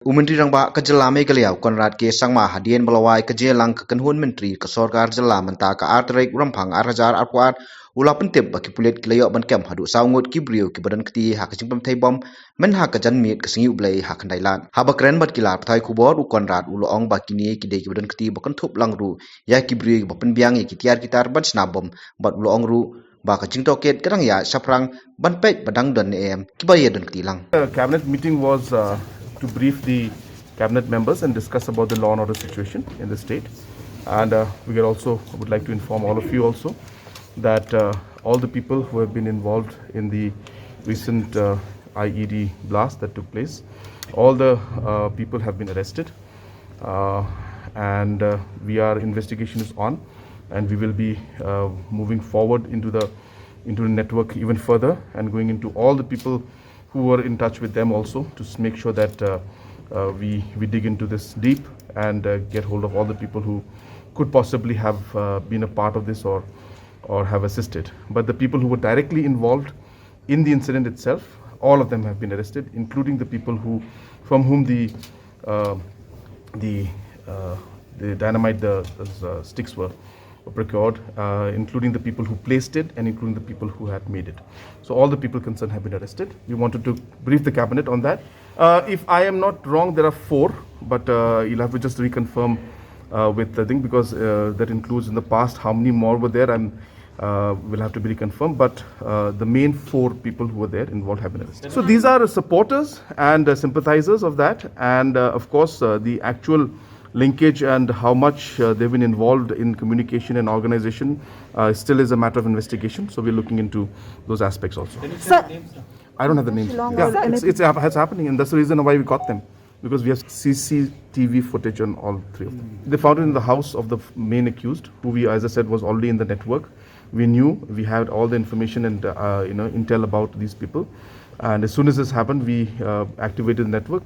Umentri rangba ka jela me galiaw konrad ke sangma hadien balawai ka jelang ka kanhun menteri ka sorgar jela menta ka artrek rampang arhajar arkwat ula pentep baki pulit kilayo ban kem hadu saungut kibrio ki badan kti ha ka jingpam thai bom men ha ka janmit ka singiu blai ha Khyndai Lad ha ba kren bat kilar thai kubor u konrad ulo ong bakini ki de ki badan kti bakan thup langru ya kibrio ba pen biang ki tiar kitar ban snabom bat ulo ong ru ba ka jingtoket kadang ya saprang ban pet badang don em kibaye don kti lang. The cabinet meeting was to brief the cabinet members and discuss about the law and order situation in the state. And we would like to inform all of you also that all the people who have been involved in the recent IED blast that took place, all the people have been arrested, and our investigation is on, and we will be moving forward into the network even further and going into all the people who were in touch with them also to make sure that we dig into this deep and get hold of all the people who could possibly have been a part of this or have assisted. But the people who were directly involved in the incident itself, all of them have been arrested, including the people from whom the dynamite sticks were procured, including the people who placed it and including the people who had made it. So all the people concerned have been arrested. We wanted to brief the cabinet on that. If I am not wrong, there are 4, but you'll have to just reconfirm with the thing, because that includes in the past how many more were there, and will have to be reconfirmed. But the main 4 people who were there involved have been arrested. So these are supporters and sympathizers of that, and of course the actual linkage and how much they've been involved in communication and organization still is a matter of investigation. So we're looking into those aspects also. Sir, I don't have the names. Yeah, it's happening, and that's the reason why we got them, because we have CCTV footage on all 3 of them. They found it in the house of the main accused, who we, as I said, was already in the network. We knew, we had all the information and intel about these people, and as soon as this happened, we activated the network,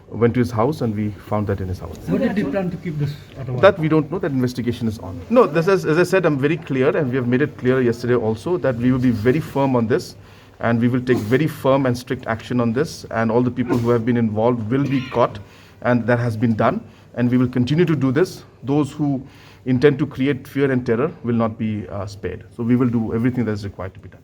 went to his house, and we found that in his house. What did they plan to keep this out of? That we don't know. That investigation is on. No, this is, as I said, I'm very clear, and we have made it clear yesterday also that we will be very firm on this, and we will take very firm and strict action on this, and all the people who have been involved will be caught, and that has been done, and we will continue to do this. Those who intend to create fear and terror will not be spared. So we will do everything that is required to be done.